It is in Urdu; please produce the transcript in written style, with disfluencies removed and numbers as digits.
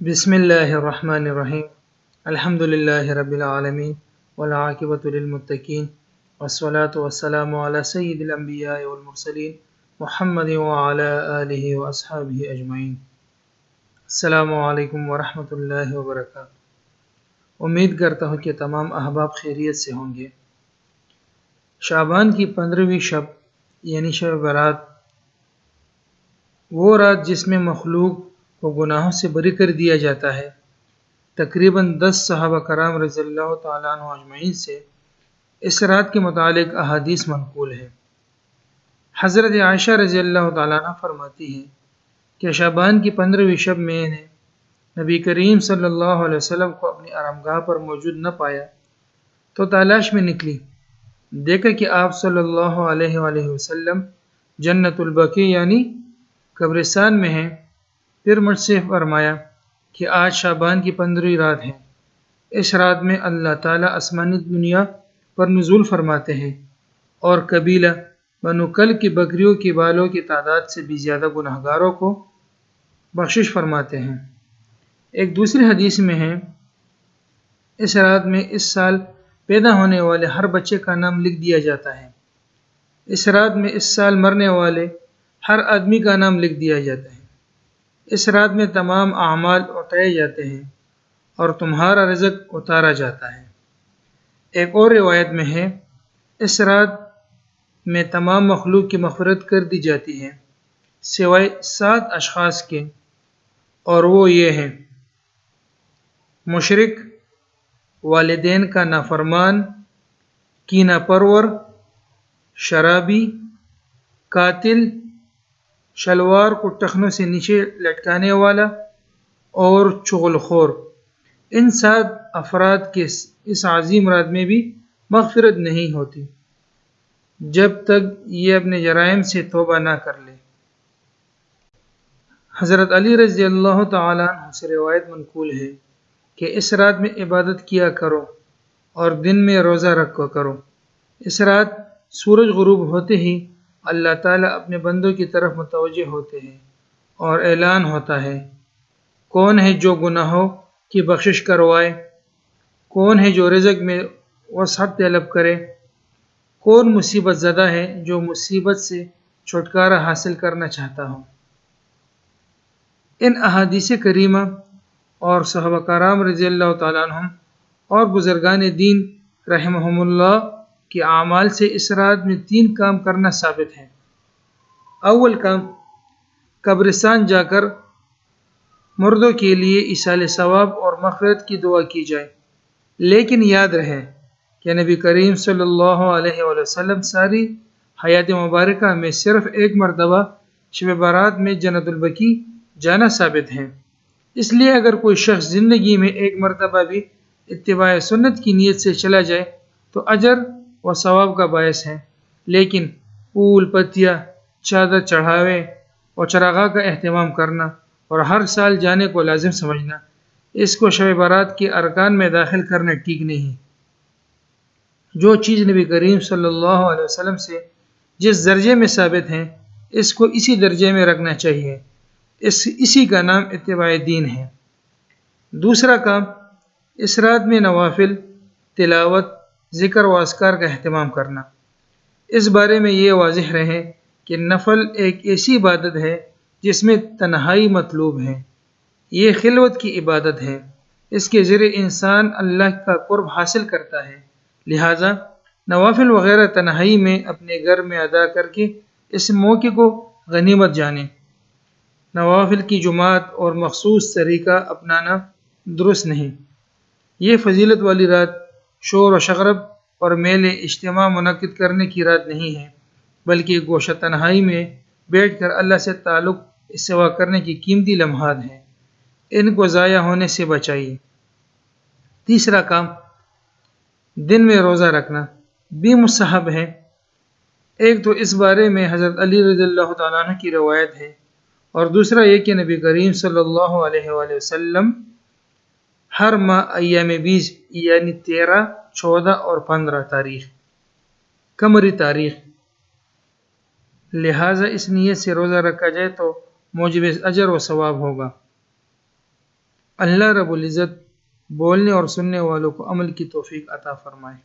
بسم اللہ الرحمن الرحیم الحمد للہ رب العالمین والعاقبۃ للمتقین والصلاة والسلام علی سید الانبیاء والمرسلین محمد وعلی آلہ واصحابہ اجمعین۔ السلام علیکم ورحمۃ اللہ وبرکاتہ۔ امید کرتا ہوں کہ تمام احباب خیریت سے ہوں گے۔ شعبان کی 15ویں شب یعنی شب برات، وہ رات جس میں مخلوق کو گناہوں سے بری کر دیا جاتا ہے، تقریباً 10 صحابہ کرام رضی اللہ تعالیٰ عنہ اجمعین سے اس رات کے متعلق احادیث منقول ہیں۔ حضرت عائشہ رضی اللہ تعالیٰ عنہ فرماتی ہیں کہ شعبان کی 15ویں شب میں نے نبی کریم صلی اللہ علیہ وسلم کو اپنی آرامگاہ پر موجود نہ پایا تو تلاش میں نکلی، دیکھا کہ آپ صلی اللہ علیہ وآلہ وسلم جنت البقیع یعنی قبرستان میں ہیں۔ پھر مجھ سے فرمایا کہ آج شعبان کی 15ویں رات ہے، اس رات میں اللہ تعالیٰ آسمانی دنیا پر نزول فرماتے ہیں اور قبیلہ بنو کلب کی بکریوں کی بالوں کی تعداد سے بھی زیادہ گناہگاروں کو بخشش فرماتے ہیں۔ ایک دوسری حدیث میں ہے، اس رات میں اس سال پیدا ہونے والے ہر بچے کا نام لکھ دیا جاتا ہے۔ اس رات میں اس سال مرنے والے ہر آدمی کا نام لکھ دیا جاتا ہے۔ اس رات میں تمام اعمال اٹھائے جاتے ہیں اور تمہارا رزق اتارا جاتا ہے۔ ایک اور روایت میں ہے، اس رات میں تمام مخلوق کی مغفرت کر دی جاتی ہے سوائے 7 اشخاص کے، اور وہ یہ ہیں: مشرک، والدین کا نافرمان، کینہ پرور، شرابی، قاتل، شلوار کو ٹخنوں سے نیچے لٹکانے والا اور چغل خور۔ ان 7 افراد کے اس عظیم رات میں بھی مغفرت نہیں ہوتی جب تک یہ اپنے جرائم سے توبہ نہ کر لے۔ حضرت علی رضی اللہ تعالیٰ عنہ سے روایت منقول ہے کہ اس رات میں عبادت کیا کرو اور دن میں روزہ رکھا کرو۔ اس رات سورج غروب ہوتے ہی اللہ تعالیٰ اپنے بندوں کی طرف متوجہ ہوتے ہیں اور اعلان ہوتا ہے، کون ہے جو گناہوں کی بخشش کروائے، کون ہے جو رزق میں وسعت طلب کرے، کون مصیبت زدہ ہے جو مصیبت سے چھٹکارا حاصل کرنا چاہتا ہو۔ ان احادیث کریمہ اور صحابہ کرام رضی اللہ تعالیٰ عنہم اور بزرگان دین رحمہم اللہ کے اعمال سے اس رات میں 3 کام کرنا ثابت ہے۔ اول کام، قبرستان جا کر مردوں کے لیے ایصال ثواب اور مغفرت کی دعا کی جائے، لیکن یاد رہے کہ نبی کریم صلی اللہ علیہ وآلہ وسلم ساری حیات مبارکہ میں صرف ایک مرتبہ شب برات میں جنت البقیع جانا ثابت ہے۔ اس لیے اگر کوئی شخص زندگی میں ایک مرتبہ بھی اتباع سنت کی نیت سے چلا جائے تو اجر و ثواب کا باعث ہے، لیکن پھول پتیاں، چادر چڑھاوے اور چراغاں کا اہتمام کرنا اور ہر سال جانے کو لازم سمجھنا، اس کو شب برات کے ارکان میں داخل کرنا ٹھیک نہیں۔ جو چیز نبی کریم صلی اللہ علیہ وسلم سے جس درجے میں ثابت ہے، اس کو اسی درجے میں رکھنا چاہیے، اسی کا نام اتباع دین ہے۔ دوسرا کام، اس رات میں نوافل، تلاوت، ذکر و اذکار کا اہتمام کرنا۔ اس بارے میں یہ واضح رہے کہ نفل ایک ایسی عبادت ہے جس میں تنہائی مطلوب ہے، یہ خلوت کی عبادت ہے، اس کے ذریعے انسان اللہ کا قرب حاصل کرتا ہے، لہذا نوافل وغیرہ تنہائی میں اپنے گھر میں ادا کر کے اس موقع کو غنیمت جانیں۔ نوافل کی جماعت اور مخصوص طریقہ اپنانا درست نہیں۔ یہ فضیلت والی رات شور و شغب اور میلے اجتماع منعقد کرنے کی رات نہیں ہے، بلکہ گوشہ تنہائی میں بیٹھ کر اللہ سے تعلق استوا کرنے کی قیمتی لمحات ہیں، ان کو ضائع ہونے سے بچائیے۔ تیسرا کام، دن میں روزہ رکھنا بھی مستحب ہے۔ ایک تو اس بارے میں حضرت علی رضی اللہ تعالیٰ عنہ کی روایت ہے، اور دوسرا یہ کہ نبی کریم صلی اللہ علیہ وآلہ وسلم ہر ماہ ایام 20 یعنی 13، 14 اور 15 تاریخ قمری تاریخ، لہٰذا اس نیت سے روزہ رکھا جائے تو موجب اجر و ثواب ہوگا۔ اللہ رب العزت بولنے اور سننے والوں کو عمل کی توفیق عطا فرمائے۔